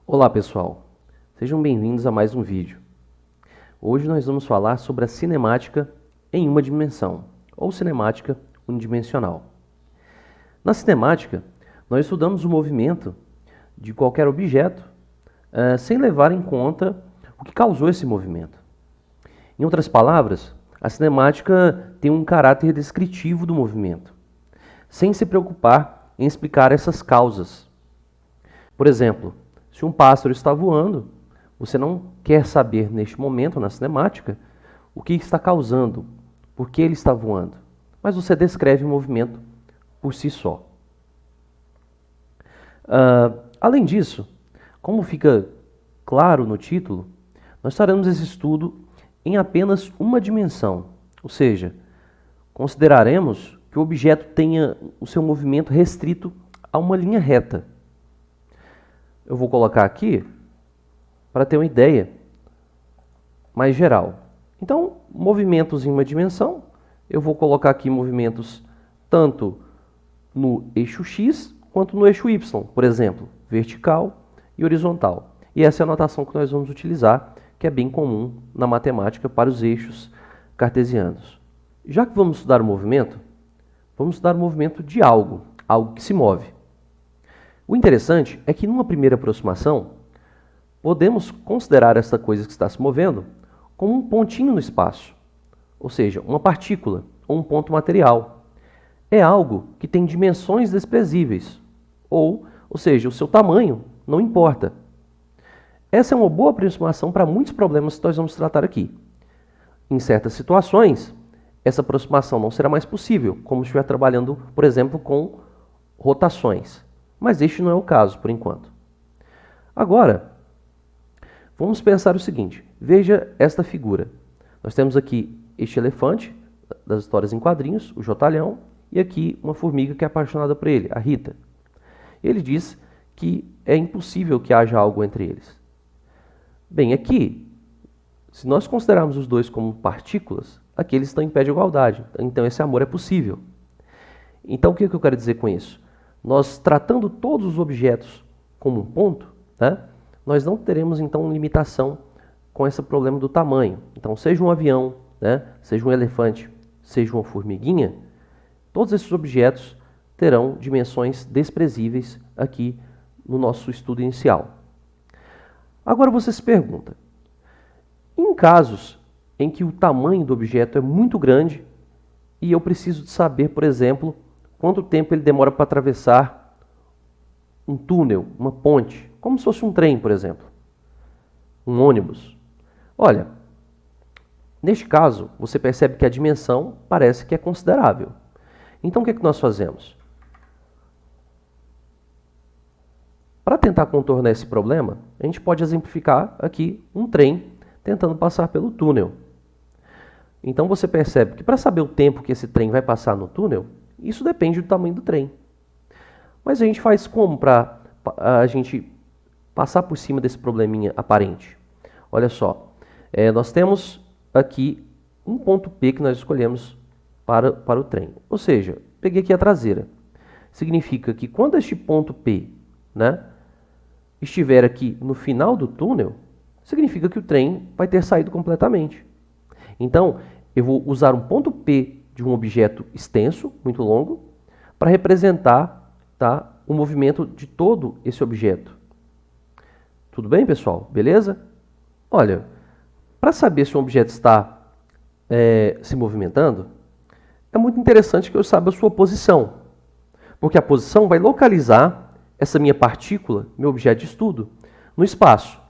Olá pessoal, sejam bem-vindos a mais um vídeo. Hoje nós vamos falar sobre a cinemática em uma dimensão, ou cinemática unidimensional. Na cinemática, nós estudamos o movimento de qualquer objeto sem levar em conta o que causou esse movimento. Em outras palavras, a cinemática tem um caráter descritivo do movimento, sem se preocupar em explicar essas causas. Por exemplo, se um pássaro está voando, você não quer saber neste momento, na cinemática, o que está causando, por que ele está voando, mas você descreve o movimento por si só. Além disso, como fica claro no título, nós faremos esse estudo em apenas uma dimensão, ou seja, consideraremos que o objeto tenha o seu movimento restrito a uma linha reta. Eu vou colocar aqui para ter uma ideia mais geral. Então, movimentos em uma dimensão, eu vou colocar aqui movimentos tanto no eixo X quanto no eixo Y, por exemplo, vertical e horizontal. E essa é a notação que nós vamos utilizar, que é bem comum na matemática para os eixos cartesianos. Já que vamos estudar o movimento, vamos estudar o movimento de algo que se move. O interessante é que, numa primeira aproximação, podemos considerar essa coisa que está se movendo como um pontinho no espaço, ou seja, uma partícula ou um ponto material. É algo que tem dimensões desprezíveis, ou seja, o seu tamanho não importa. Essa é uma boa aproximação para muitos problemas que nós vamos tratar aqui. Em certas situações, essa aproximação não será mais possível, como se estiver trabalhando, por exemplo, com rotações. Mas este não é o caso, por enquanto. Agora, vamos pensar o seguinte. Veja esta figura. Nós temos aqui este elefante, das histórias em quadrinhos, o Jotalhão, e aqui uma formiga que é apaixonada por ele, a Rita. Ele diz que é impossível que haja algo entre eles. Bem, aqui, se nós considerarmos os dois como partículas, aqui eles estão em pé de igualdade. Então esse amor é possível. Então o que eu quero dizer com isso? Nós tratando todos os objetos como um ponto, né, nós não teremos então limitação com esse problema do tamanho. Então, seja um avião, né, seja um elefante, seja uma formiguinha, todos esses objetos terão dimensões desprezíveis aqui no nosso estudo inicial. Agora você se pergunta, em casos em que o tamanho do objeto é muito grande e eu preciso de saber, por exemplo, quanto tempo ele demora para atravessar um túnel, uma ponte, como se fosse um trem, por exemplo, um ônibus. Olha, neste caso, você percebe que a dimensão parece que é considerável. Então, o que é que nós fazemos? Para tentar contornar esse problema, a gente pode exemplificar aqui um trem tentando passar pelo túnel. Então, você percebe que para saber o tempo que esse trem vai passar no túnel, isso depende do tamanho do trem. Mas a gente faz como para a gente passar por cima desse probleminha aparente? Olha só, nós temos aqui um ponto P que nós escolhemos para o trem. Ou seja, peguei aqui a traseira. Significa que quando este ponto P, né, estiver aqui no final do túnel, significa que o trem vai ter saído completamente. Então, eu vou usar um ponto P de um objeto extenso, muito longo, para representar, tá, o movimento de todo esse objeto. Tudo bem, pessoal? Beleza? Olha, para saber se um objeto está se movimentando, é muito interessante que eu saiba a sua posição, porque a posição vai localizar essa minha partícula, meu objeto de estudo, no espaço.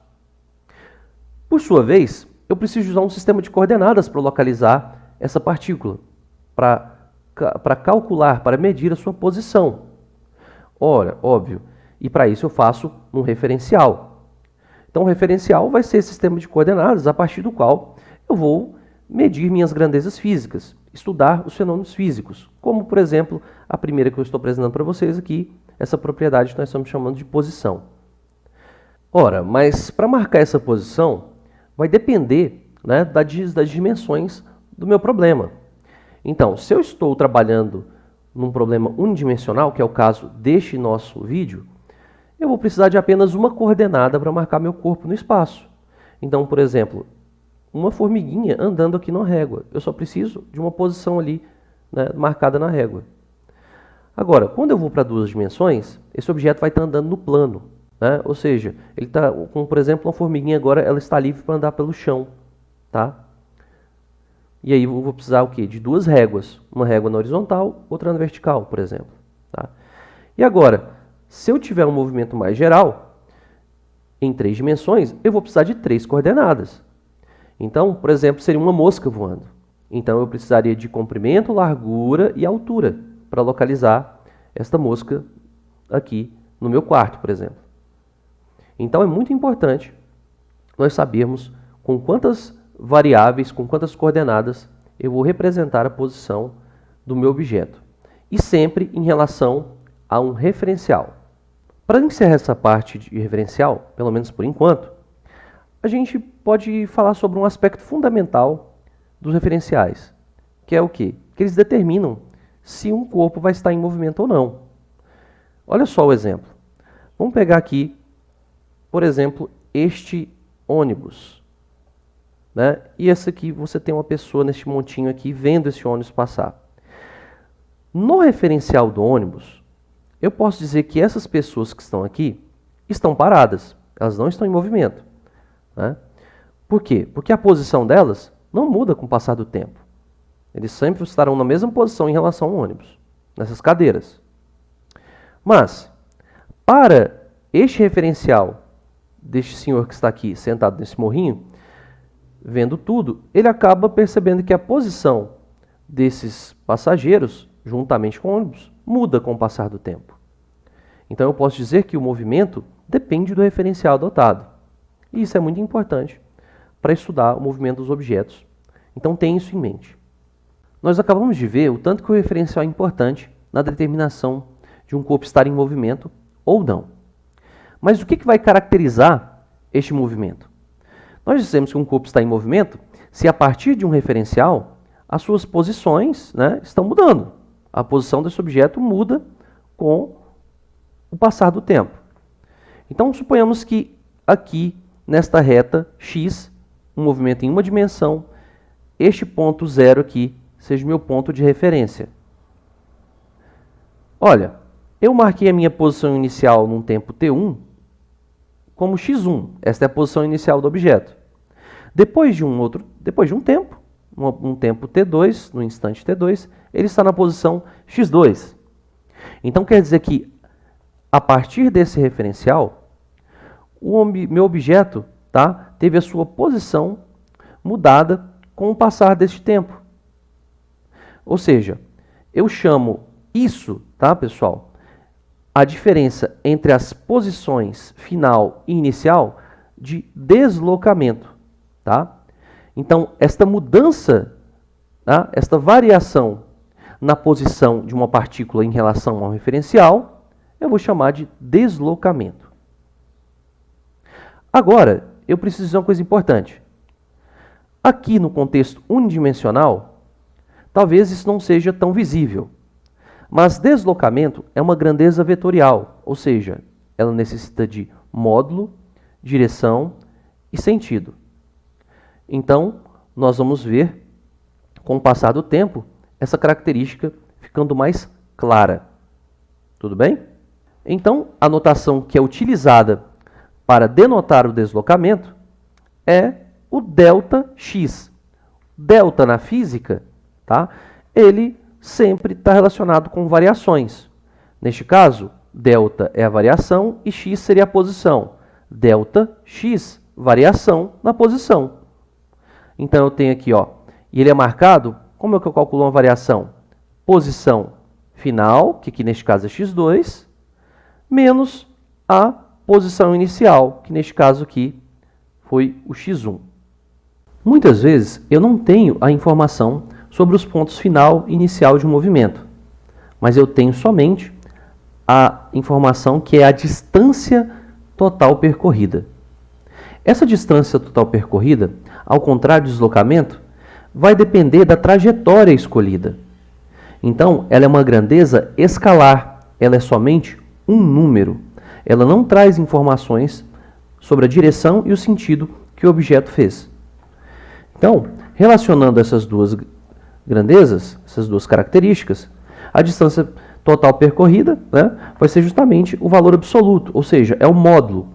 Por sua vez, eu preciso usar um sistema de coordenadas para localizar essa partícula, para calcular, para medir a sua posição. Ora, óbvio, e para isso eu faço um referencial. Então, o referencial vai ser esse sistema de coordenadas a partir do qual eu vou medir minhas grandezas físicas, estudar os fenômenos físicos, como, por exemplo, a primeira que eu estou apresentando para vocês aqui, essa propriedade que nós estamos chamando de posição. Ora, mas para marcar essa posição, vai depender, né, das dimensões do meu problema. Então, se eu estou trabalhando num problema unidimensional, que é o caso deste nosso vídeo, eu vou precisar de apenas uma coordenada para marcar meu corpo no espaço. Então, por exemplo, uma formiguinha andando aqui na régua. Eu só preciso de uma posição ali, né, marcada na régua. Agora, quando eu vou para 2 dimensões, esse objeto vai estar andando no plano. Né? Ou seja, ele está, como por exemplo, uma formiguinha agora, ela está livre para andar pelo chão. Tá? E aí eu vou precisar o quê? De 2 réguas. Uma régua na horizontal, outra na vertical, por exemplo. Tá? E agora, se eu tiver um movimento mais geral, em 3 dimensões, eu vou precisar de 3 coordenadas. Então, por exemplo, seria uma mosca voando. Então, eu precisaria de comprimento, largura e altura para localizar esta mosca aqui no meu quarto, por exemplo. Então, é muito importante nós sabermos com quantas variáveis, com quantas coordenadas eu vou representar a posição do meu objeto. E sempre em relação a um referencial. Para encerrar essa parte de referencial, pelo menos por enquanto, a gente pode falar sobre um aspecto fundamental dos referenciais, que é o quê? Que eles determinam se um corpo vai estar em movimento ou não. Olha só o exemplo. Vamos pegar aqui, por exemplo, este ônibus. Né? E esse aqui, você tem uma pessoa neste montinho aqui vendo esse ônibus passar. No referencial do ônibus, eu posso dizer que essas pessoas que estão aqui estão paradas. Elas não estão em movimento. Né? Por quê? Porque a posição delas não muda com o passar do tempo. Eles sempre estarão na mesma posição em relação ao ônibus, nessas cadeiras. Mas, para este referencial deste senhor que está aqui sentado nesse morrinho, vendo tudo, ele acaba percebendo que a posição desses passageiros, juntamente com o ônibus, muda com o passar do tempo. Então eu posso dizer que o movimento depende do referencial adotado. E isso é muito importante para estudar o movimento dos objetos. Então tenha isso em mente. Nós acabamos de ver o tanto que o referencial é importante na determinação de um corpo estar em movimento ou não. Mas o que vai caracterizar este movimento? Nós dissemos que um corpo está em movimento se a partir de um referencial as suas posições, né, estão mudando. A posição desse objeto muda com o passar do tempo. Então suponhamos que aqui nesta reta x, um movimento em uma dimensão, este ponto 0 aqui seja o meu ponto de referência. Olha, eu marquei a minha posição inicial num tempo t1 como x1. Esta é a posição inicial do objeto. Depois de um tempo, um tempo t2, no instante t2, ele está na posição x2. Então quer dizer que a partir desse referencial, meu objeto, tá, teve a sua posição mudada com o passar deste tempo. Ou seja, eu chamo isso, tá, pessoal, a diferença entre as posições final e inicial de deslocamento. Tá? Então, esta mudança, tá, esta variação na posição de uma partícula em relação ao referencial, eu vou chamar de deslocamento. Agora, eu preciso dizer uma coisa importante. Aqui no contexto unidimensional, talvez isso não seja tão visível. Mas deslocamento é uma grandeza vetorial, ou seja, ela necessita de módulo, direção e sentido. Então, nós vamos ver, com o passar do tempo, essa característica ficando mais clara. Tudo bem? Então, a notação que é utilizada para denotar o deslocamento é o ΔX. Delta na física, tá? Ele sempre está relacionado com variações. Neste caso, delta é a variação e x seria a posição. Delta x, variação na posição. Então eu tenho aqui, ó, e ele é marcado, como é que eu calculo uma variação? Posição final, que aqui neste caso é x2, menos a posição inicial, que neste caso aqui foi o x1. Muitas vezes eu não tenho a informação sobre os pontos final e inicial de um movimento, mas eu tenho somente a informação que é a distância total percorrida. Essa distância total percorrida, ao contrário do deslocamento, vai depender da trajetória escolhida. Então, ela é uma grandeza escalar, ela é somente um número. ela não traz informações sobre a direção e o sentido que o objeto fez. Então, relacionando essas duas grandezas, essas duas características, a distância total percorrida, né, vai ser justamente o valor absoluto, ou seja, é o módulo,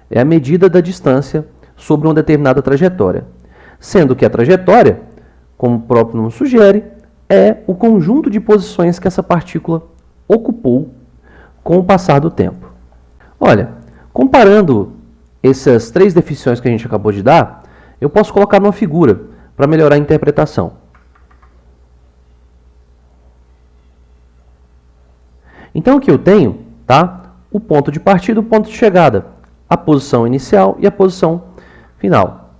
é a medida da distância sobre uma determinada trajetória. Sendo que a trajetória, como o próprio nome sugere, é o conjunto de posições que essa partícula ocupou com o passar do tempo. Olha, comparando essas três definições que a gente acabou de dar, eu posso colocar numa figura para melhorar a interpretação. Então, aqui eu tenho, tá, o ponto de partida e o ponto de chegada, a posição inicial e a posição final.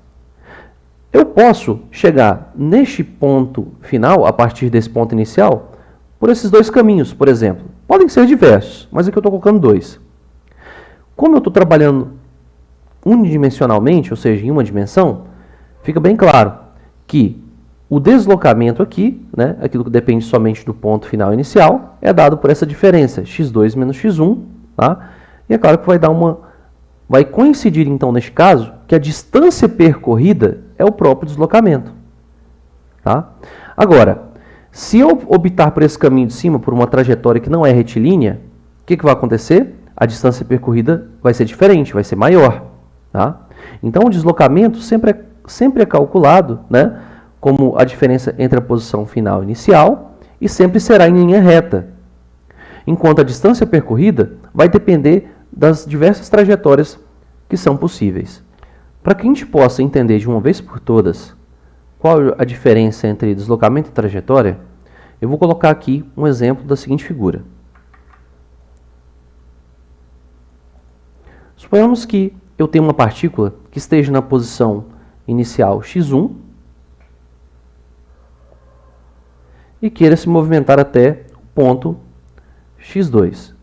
Eu posso chegar neste ponto final, a partir desse ponto inicial, por esses dois caminhos, por exemplo. Podem ser diversos, mas aqui eu estou colocando dois. Como eu estou trabalhando unidimensionalmente, ou seja, em uma dimensão, fica bem claro que o deslocamento aqui, né, aquilo que depende somente do ponto final inicial, é dado por essa diferença, x2 menos x1, tá? E é claro que vai coincidir, então, neste caso, que a distância percorrida é o próprio deslocamento. Tá? Agora, se eu optar por esse caminho de cima, por uma trajetória que não é retilínea, o que vai acontecer? A distância percorrida vai ser diferente, vai ser maior. Tá? Então, o deslocamento sempre é calculado, né, como a diferença entre a posição final e inicial, e sempre será em linha reta. Enquanto a distância percorrida vai depender das diversas trajetórias que são possíveis. Para que a gente possa entender de uma vez por todas qual a diferença entre deslocamento e trajetória, eu vou colocar aqui um exemplo da seguinte figura. Suponhamos que eu tenho uma partícula que esteja na posição inicial x1 e queira se movimentar até o ponto x2.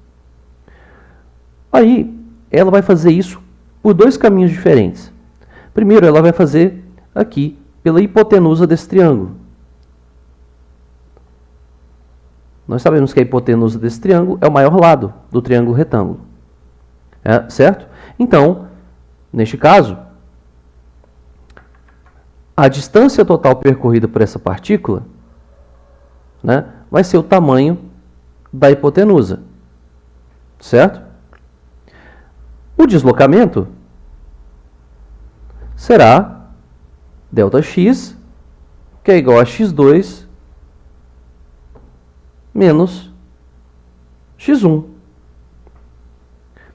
Aí, ela vai fazer isso por dois caminhos diferentes. Primeiro, ela vai fazer aqui pela hipotenusa desse triângulo. Nós sabemos que a hipotenusa desse triângulo é o maior lado do triângulo retângulo. Certo? Então, neste caso, a distância total percorrida por essa partícula, né, vai ser o tamanho da hipotenusa. Certo? O deslocamento será ΔX, que é igual a x2 menos x1.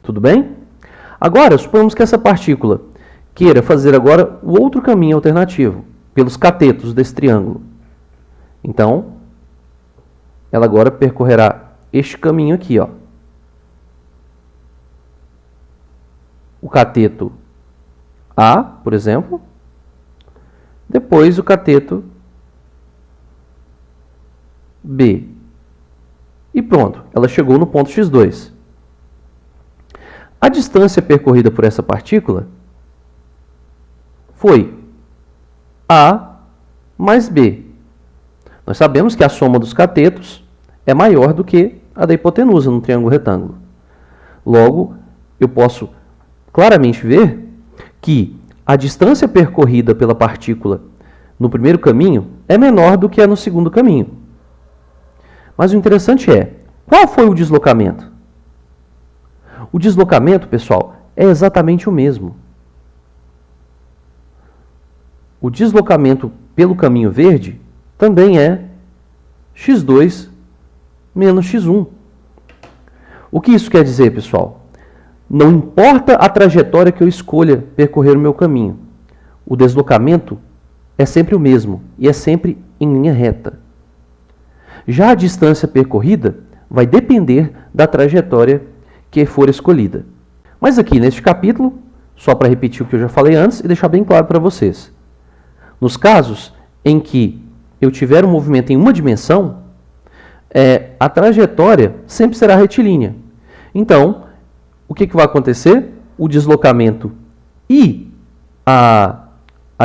Tudo bem? Agora, suponhamos que essa partícula queira fazer agora o outro caminho alternativo, pelos catetos desse triângulo. Então, ela agora percorrerá este caminho aqui, ó. O cateto A, por exemplo, depois o cateto B. E pronto, ela chegou no ponto x2. A distância percorrida por essa partícula foi A mais B. Nós sabemos que a soma dos catetos é maior do que a da hipotenusa no triângulo retângulo. Logo, eu posso claramente ver que a distância percorrida pela partícula no primeiro caminho é menor do que a no segundo caminho. Mas o interessante é, qual foi o deslocamento? O deslocamento, pessoal, é exatamente o mesmo. O deslocamento pelo caminho verde também é x2 menos x1. O que isso quer dizer, pessoal? Não importa a trajetória que eu escolha percorrer o meu caminho, o deslocamento é sempre o mesmo e é sempre em linha reta. Já a distância percorrida vai depender da trajetória que for escolhida. Mas aqui neste capítulo, só para repetir o que eu já falei antes e deixar bem claro para vocês. Nos casos em que eu tiver um movimento em uma dimensão, a trajetória sempre será retilínea. Então, o que vai acontecer? O deslocamento e a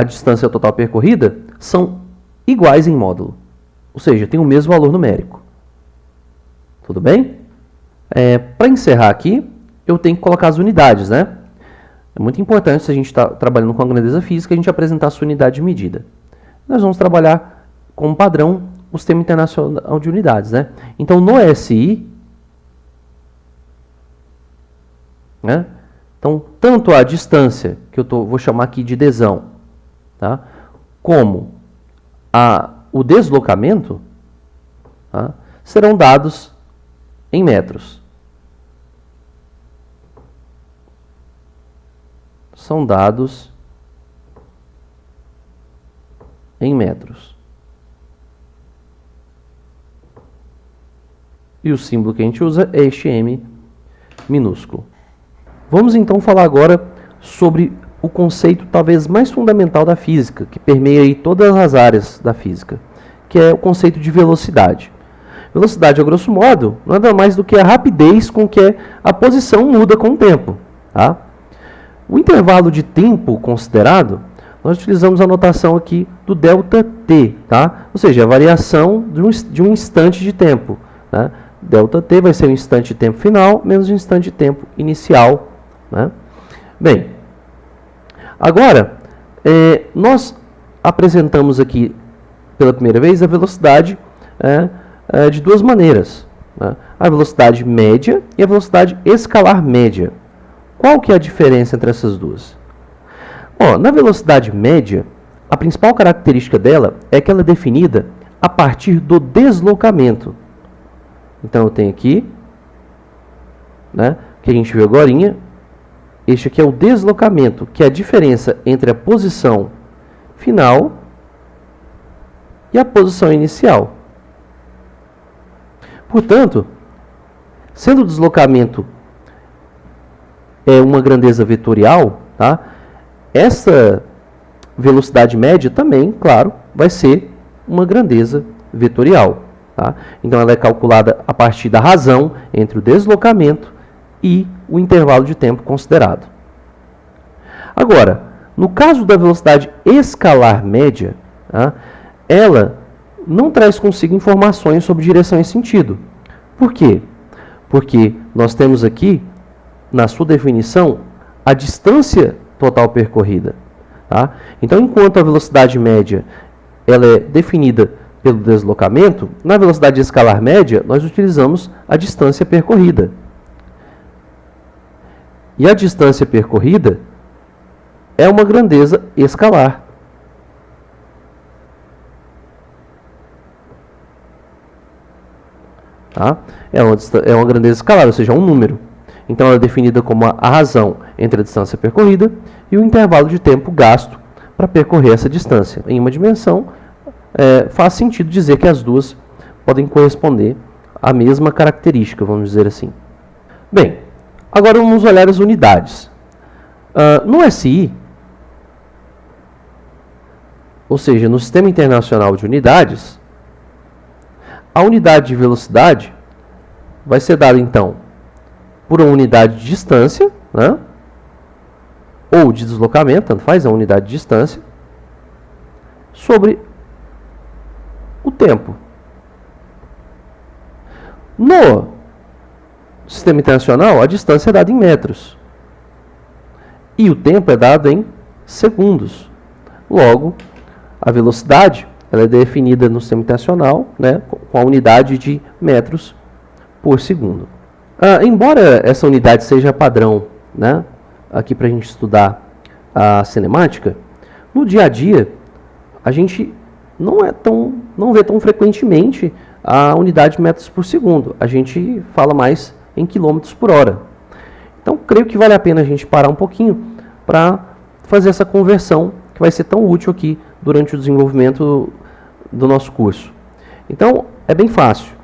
distância total percorrida são iguais em módulo. Ou seja, tem o mesmo valor numérico. Tudo bem? Para encerrar aqui, eu tenho que colocar as unidades, né? É muito importante, se a gente está trabalhando com a grandeza física, a gente apresentar a sua unidade de medida. Nós vamos trabalhar como padrão o Sistema Internacional de Unidades, né? Então, no SI, né? Então, tanto a distância, que eu vou chamar aqui de desão, tá? Como o deslocamento, tá? Serão dados em metros. São dados em metros. E o símbolo que a gente usa é este M minúsculo. Vamos então falar agora sobre o conceito talvez mais fundamental da física, que permeia aí todas as áreas da física, que é o conceito de velocidade. Velocidade, a grosso modo, nada mais do que a rapidez com que a posição muda com o tempo. Tá? O intervalo de tempo considerado, nós utilizamos a notação aqui do ΔT, tá? Ou seja, a variação de um instante de tempo. Né? ΔT vai ser o instante de tempo final menos o instante de tempo inicial. Né? Bem, agora, nós apresentamos aqui pela primeira vez a velocidade de duas maneiras. Né? A velocidade média e a velocidade escalar média. Qual que é a diferença entre essas duas? Na velocidade média, a principal característica dela é que ela é definida a partir do deslocamento. Então, eu tenho aqui, né, que a gente viu agorinha, este aqui é o deslocamento, que é a diferença entre a posição final e a posição inicial. Portanto, sendo o deslocamento uma grandeza vetorial, tá? Essa velocidade média também, claro, vai ser uma grandeza vetorial. Tá? Então, ela é calculada a partir da razão entre o deslocamento e o intervalo de tempo considerado. Agora, no caso da velocidade escalar média, tá? Ela não traz consigo informações sobre direção e sentido. Por quê? Porque nós temos aqui, na sua definição, a distância total percorrida. Tá? Então, enquanto a velocidade média ela é definida pelo deslocamento, na velocidade escalar média, nós utilizamos a distância percorrida. E a distância percorrida é uma grandeza escalar. Tá? É uma grandeza escalar, ou seja, um número. Então, ela é definida como a razão entre a distância percorrida e o intervalo de tempo gasto para percorrer essa distância. Em uma dimensão, faz sentido dizer que as duas podem corresponder à mesma característica, vamos dizer assim. Bem, agora vamos olhar as unidades. No SI, ou seja, no Sistema Internacional de Unidades, a unidade de velocidade vai ser dada, então, por uma unidade de distância, né? Ou de deslocamento, tanto faz, a unidade de distância, sobre o tempo. No Sistema Internacional, a distância é dada em metros. E o tempo é dado em segundos. Logo, a velocidade ela é definida no Sistema Internacional, né, com a unidade de metros por segundo. Embora essa unidade seja padrão, né, aqui para a gente estudar a cinemática, no dia a dia a gente não vê tão frequentemente a unidade de metros por segundo. A gente fala mais em quilômetros por hora. Então, creio que vale a pena a gente parar um pouquinho para fazer essa conversão que vai ser tão útil aqui durante o desenvolvimento do nosso curso. Então, é bem fácil.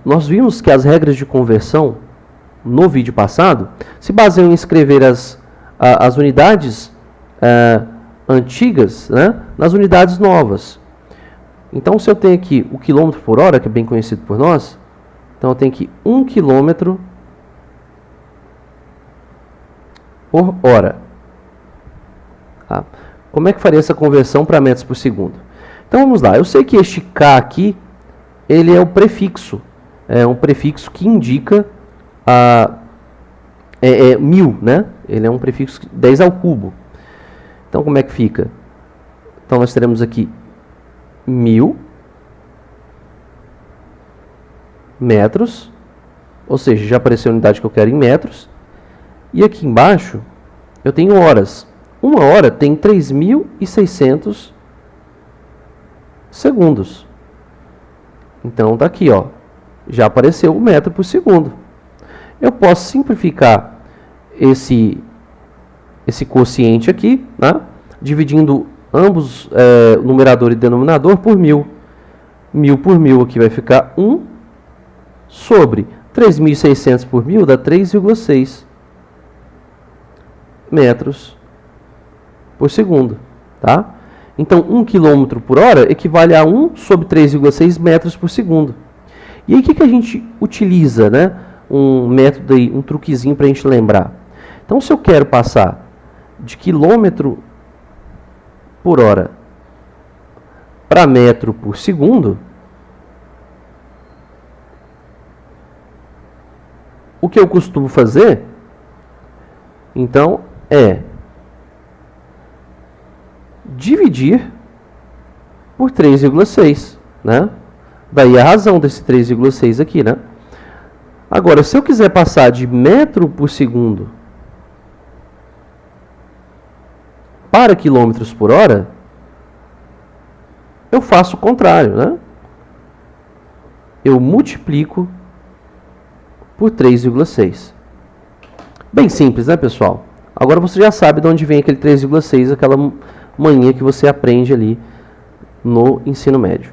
Nós vimos que as regras de conversão no vídeo passado se baseiam em escrever as unidades antigas, né, nas unidades novas. Então, se eu tenho aqui o quilômetro por hora, que é bem conhecido por nós, então eu tenho aqui 1 quilômetro por hora. Tá? Como é que faria essa conversão para metros por segundo? Então, vamos lá. Eu sei que este K aqui, ele é o prefixo. É um prefixo que indica é 1000, né? Ele é um prefixo 10 ao cubo. Então, como é que fica? Então, nós teremos aqui 1000 metros, ou seja, já apareceu a unidade que eu quero em metros. E aqui embaixo, eu tenho horas. Uma hora tem 3.600 segundos. Então, tá aqui, ó. Já apareceu o metro por segundo. Eu posso simplificar esse quociente aqui, né? Dividindo ambos, numerador e denominador, por 1000. 1000 por 1000 aqui vai ficar 1 sobre 3.600 por 1000 dá 3,6 metros por segundo, tá? Então, 1 km por hora equivale a 1 sobre 3,6 metros por segundo. E aí, o que a gente utiliza, né? Um método aí, um truquezinho para a gente lembrar. Então, se eu quero passar de quilômetro por hora para metro por segundo, o que eu costumo fazer, então, é dividir por 3,6, né? Daí a razão desse 3,6 aqui, né? Agora, se eu quiser passar de metro por segundo para quilômetros por hora, eu faço o contrário, né? Eu multiplico por 3,6. Bem simples, né, pessoal? Agora você já sabe de onde vem aquele 3,6, aquela manhinha que você aprende ali no ensino médio.